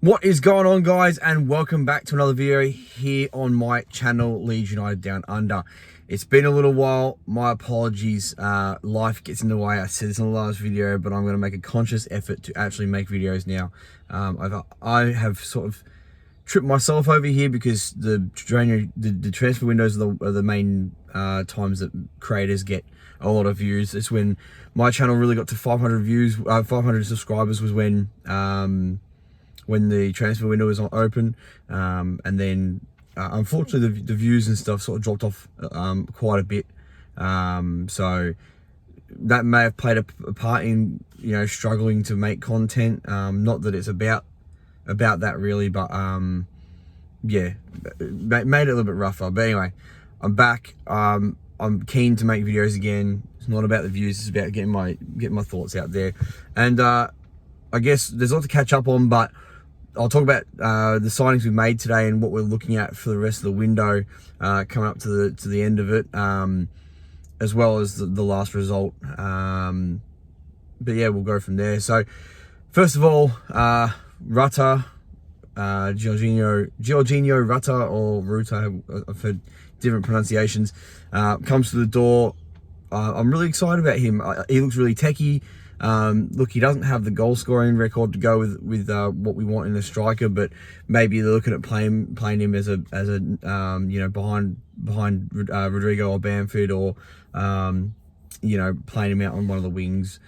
What is going on, guys, and welcome back to another video here on my channel, Leeds United Down Under. It's been a little while, my apologies. Life gets in the way. I said this in the last video, but I'm going to make a conscious effort to actually make videos now. I have sort of tripped myself over here because the transfer windows are the main times that creators get a lot of views. It's when my channel really got to 500 views, 500 subscribers was when the transfer window was not open, and then unfortunately the views and stuff sort of dropped off quite a bit. So that may have played a part in struggling to make content. Not that it's about that really, but yeah, made it a little bit rougher. But anyway, I'm back. I'm keen to make videos again. It's not about the views, it's about getting my thoughts out there. And I guess there's a lot to catch up on, but I'll talk about the signings we've made today and what we're looking at for the rest of the window coming up to the end of it, as well as the last result. But yeah, we'll go from there. So first of all, Rutter, Jorginho Rutter, or Rutter, I've heard different pronunciations, comes to the door. I'm really excited about him. He looks really techie. Look, he doesn't have the goal scoring record to go with what we want in a striker, but maybe they're looking at playing him as a behind Rodrigo or Bamford, or playing him out on one of the wings.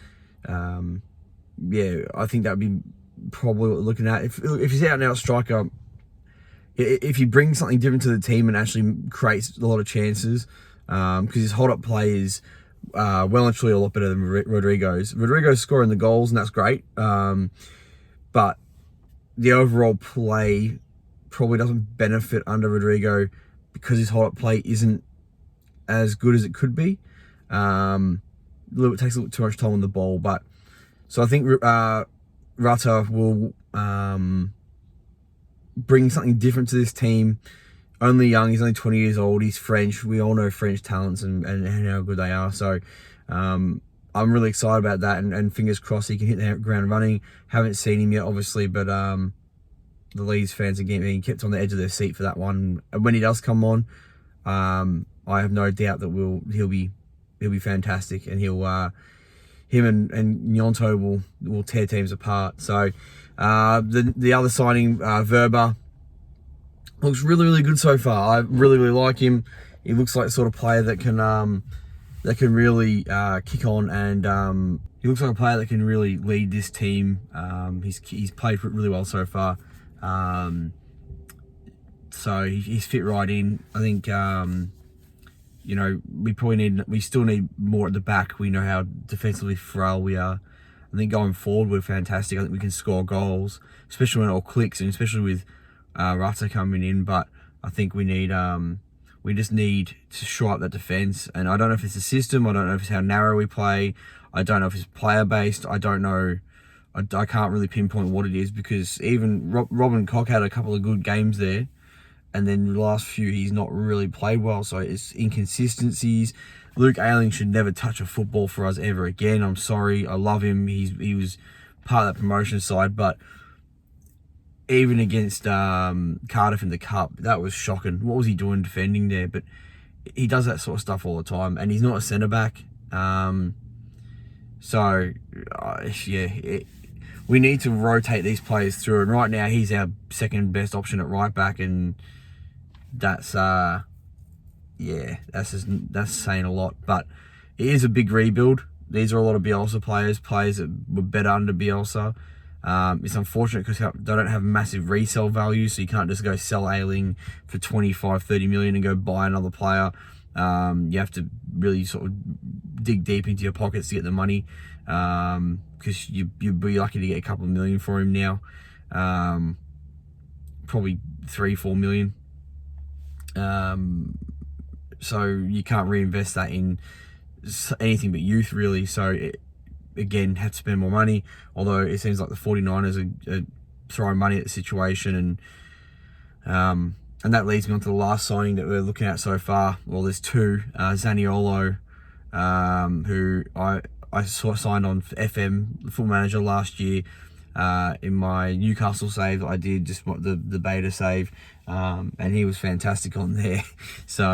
Yeah, I think that would be probably what we're looking at. If he's out and out striker, if he brings something different to the team and actually creates a lot of chances, because his hold up play is well and truly a lot better than Rodrigo's. Rodrigo's scoring the goals, and that's great. But the overall play probably doesn't benefit under Rodrigo because his hold-up play isn't as good as it could be. Takes a little too much time on the ball. But so I think Rutter will bring something different to this team. Only young, he's only 20 years old, he's French. We all know French talents and how good they are. So I'm really excited about that, and fingers crossed he can hit the ground running. Haven't seen him yet, obviously, but the Leeds fans are being kept on the edge of their seat for that one. And when he does come on, I have no doubt that he'll be fantastic, and him and Nyonto will tear teams apart. So the other signing, Verba, looks really, really good so far. I really, really like him. He looks like the sort of player that can really kick on, and he looks like a player that can really lead this team. He's played really well so far. So he's fit right in. I think we still need more at the back. We know how defensively frail we are. I think going forward we're fantastic. I think we can score goals, especially when it all clicks, and especially with Rutter coming in. But I think we just need to shore up that defense. And I don't know if it's the system, I don't know if it's how narrow we play, I don't know if it's player based, I don't know. I can't really pinpoint what it is, because even Robin Koch had a couple of good games there, and then the last few he's not really played well. So it's inconsistencies. Luke Ayling should never touch a football for us ever again. I'm sorry, I love him. He was part of that promotion side, but even against Cardiff in the Cup, that was shocking. What was he doing defending there? But he does that sort of stuff all the time, and he's not a centre-back. We need to rotate these players through, and right now he's our second best option at right back, and that's saying a lot. But it is a big rebuild. These are a lot of Bielsa players that were better under Bielsa. It's unfortunate because they don't have massive resale value, so you can't just go sell Ayling for 25-30 million and go buy another player. You have to really sort of dig deep into your pockets to get the money, because you'd be lucky to get a couple of million for him now, probably 3-4 million. So you can't reinvest that in anything but youth, really. So again, have to spend more money, although it seems like the 49ers are throwing money at the situation. And that leads me on to the last signing that we're looking at so far. Well, there's two. Zaniolo, who I saw signed on for FM, the Football Manager last year. in my Newcastle save that I did, just the beta save, and he was fantastic on there. So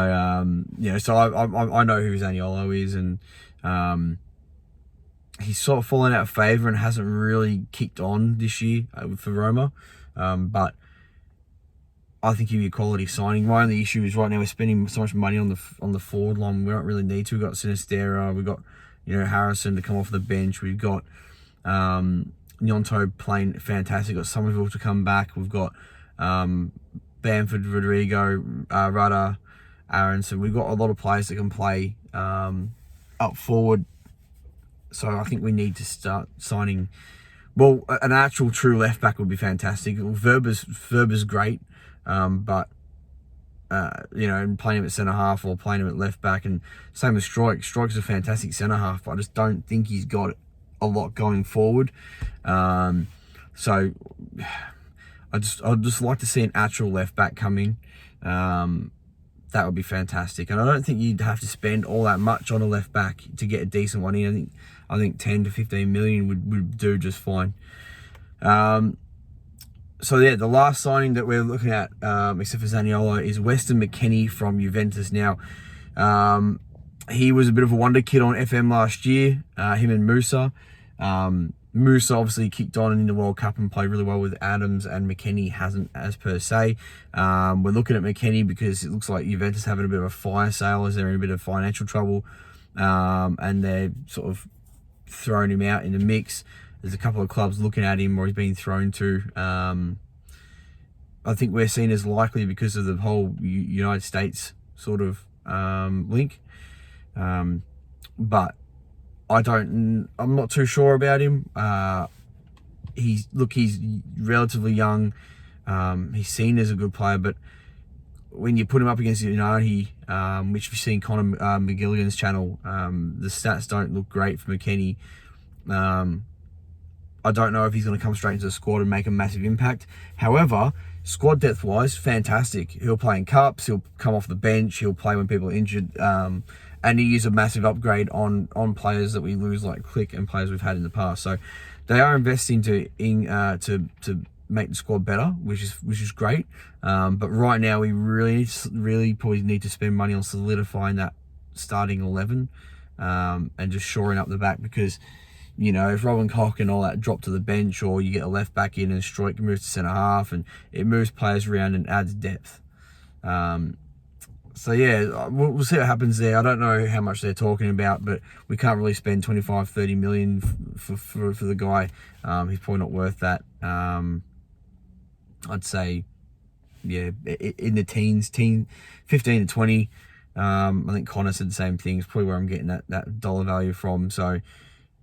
so I know who Zaniolo is, and he's sort of fallen out of favour and hasn't really kicked on this year for Roma, but I think he'd be a quality signing. My only issue is right now we're spending so much money on the forward line. We don't really need to. We've got Sinistera, we've got Harrison to come off the bench. We've got Nyonto playing fantastic. We've got Somerville to come back. We've got Bamford, Rodrigo, Rudder, Aronson. We've got a lot of players that can play up forward. So I think we need to start signing. Well, an actual true left back would be fantastic. Verber's great, but playing him at centre half or playing him at left back, and same with Strike. Strike's a fantastic centre half, but I just don't think he's got a lot going forward. So I'd just like to see an actual left back come in. That would be fantastic, and I don't think you'd have to spend all that much on a left back to get a decent one in. I think 10 to 15 million would do just fine. So yeah, the last signing that we're looking at, except for Zaniolo, is Weston McKennie from Juventus. Now, he was a bit of a wonder kid on FM last year, him and Musa. Musa obviously kicked on in the World Cup and played really well with Adams, and McKennie hasn't as per se. We're looking at McKennie because it looks like Juventus having a bit of a fire sale as they're in a bit of financial trouble, and they're sort of throwing him out in the mix. There's a couple of clubs looking at him, or he's being thrown to. I think we're seen as likely because of the whole United States sort of link, but I'm not too sure about him. He's relatively young. He's seen as a good player, but when you put him up against United, which we've seen Conor McGilligan's channel, the stats don't look great for McKennie. I don't know if he's going to come straight into the squad and make a massive impact. However, squad depth wise, fantastic. He'll play in cups. He'll come off the bench. He'll play when people are injured. And he is a massive upgrade on players that we lose like Click and players we've had in the past. So they are investing to make the squad better, which is great. But right now we really probably need to spend money on solidifying that starting 11, and just shoring up the back, because if Robin Koch and all that drop to the bench, or you get a left back in and Stroik moves to centre half, and it moves players around and adds depth. So yeah, we'll see what happens there. I don't know how much they're talking about, but we can't really spend 25-30 million for the guy. He's probably not worth that. I'd say, yeah, in the teens, 15 to 20. I think Connor said the same thing. It's probably where I'm getting that dollar value from. So,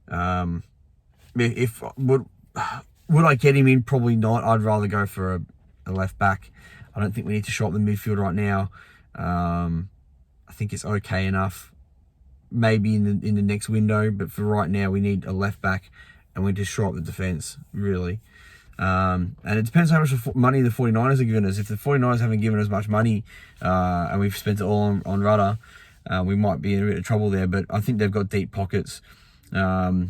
would I get him in? Probably not. I'd rather go for a left back. I don't think we need to shore up the midfield right now. I think it's okay enough, maybe in the next window, but for right now we need a left back, and we need to shore up the defense, really. And it depends how much money the 49ers are giving us. If the 49ers haven't given us much money, and we've spent it all on Rudder, we might be in a bit of trouble there. But I think they've got deep pockets. I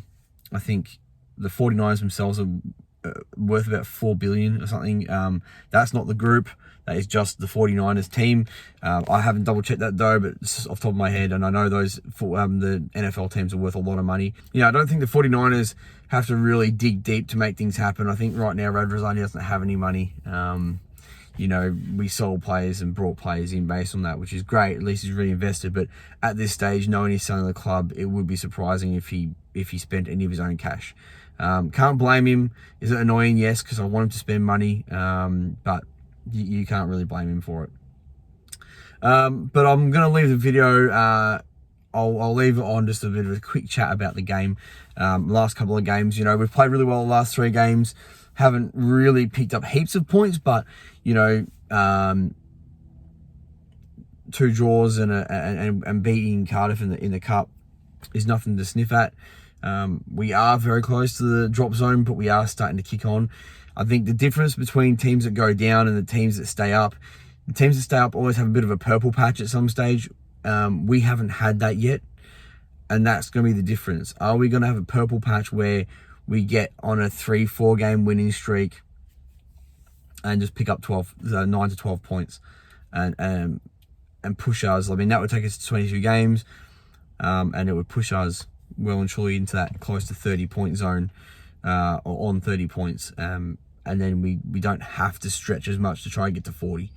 think the 49ers themselves are worth about 4 billion or something. That's not the group. That is just the 49ers team. I haven't double checked that though, but it's just off the top of my head, and I know those the NFL teams are worth a lot of money. I don't think the 49ers have to really dig deep to make things happen. I think right now Rad Rosani doesn't have any money. We sold players and brought players in based on that, which is great. At least he's reinvested. But at this stage, knowing he's selling the club, it would be surprising if he spent any of his own cash. Can't blame him. Is it annoying? Yes, because I want him to spend money. But you can't really blame him for it. But I'm going to leave the video. I'll leave it on just a bit of a quick chat about the game. Last couple of games, we've played really well the last 3 games. Haven't really picked up heaps of points, but 2 draws and beating Cardiff in the cup is nothing to sniff at. We are very close to the drop zone, but we are starting to kick on. I think the difference between teams that go down and the teams that stay up, the teams that stay up always have a bit of a purple patch at some stage. We haven't had that yet, and that's going to be the difference. Are we going to have a purple patch where we get on a 3-4 game winning streak and just pick up 9 to 12 points and push us. I mean, that would take us to 22 games, and it would push us well and truly into that close to 30-point zone, or on 30 points. And then we don't have to stretch as much to try and get to 40,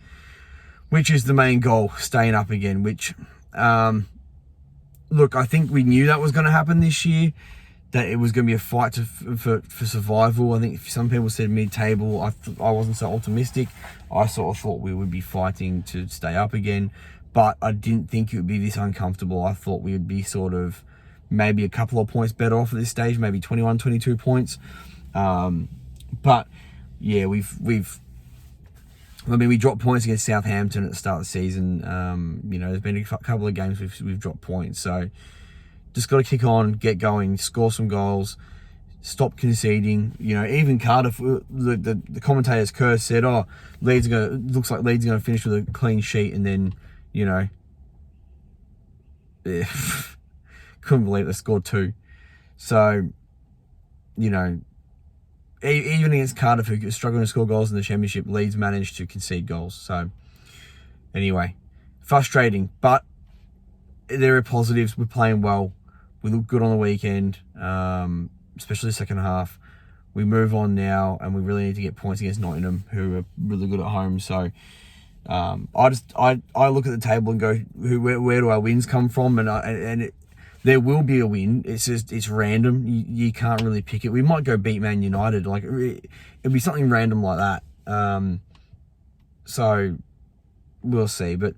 which is the main goal, staying up again, which, look, I think we knew that was going to happen this year, that it was going to be a fight for survival. I think some people said mid-table. I wasn't so optimistic. I sort of thought we would be fighting to stay up again, but I didn't think it would be this uncomfortable. I thought we would be sort of maybe a couple of points better off at this stage, maybe 21, 22 points. But yeah, we dropped points against Southampton at the start of the season. You know, there's been a couple of games we've dropped points. So just got to kick on, get going, score some goals, stop conceding. You know, even Cardiff, the commentators, Kerr said, "Oh, looks like Leeds are going to finish with a clean sheet," and then, you know, couldn't believe they scored 2. So, you know, even against Cardiff, who are struggling to score goals in the Championship, Leeds managed to concede goals. So, anyway, frustrating, but there are positives. We're playing well. We look good on the weekend, especially the second half. We move on now, and we really need to get points against Nottingham, who are really good at home. So, I look at the table and go, where do our wins come from? And there will be a win. It's just, it's random. You can't really pick it. We might go beat Man United. Like, it'd be something random like that. So we'll see. But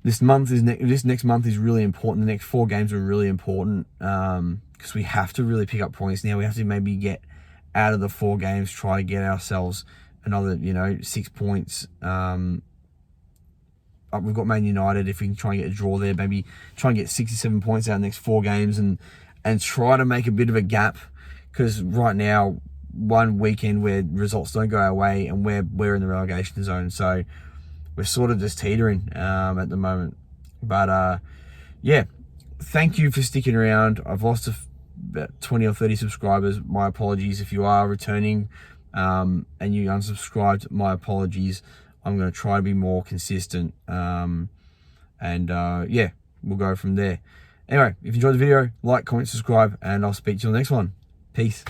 this next month is really important. The next 4 games are really important, because we have to really pick up points now. We have to maybe get out of the 4 games, try to get ourselves another, 6 points. We've got Man United. If we can try and get a draw there, maybe try and get 67 points out of the next 4 games and try to make a bit of a gap, because right now, one weekend where results don't go our way and we're in the relegation zone. So we're sort of just teetering at the moment. But yeah, thank you for sticking around. I've lost about 20 or 30 subscribers. My apologies if you are returning and you unsubscribed. My apologies. I'm going to try to be more consistent, yeah, we'll go from there. Anyway, if you enjoyed the video, like, comment, subscribe, and I'll speak to you on the next one. Peace.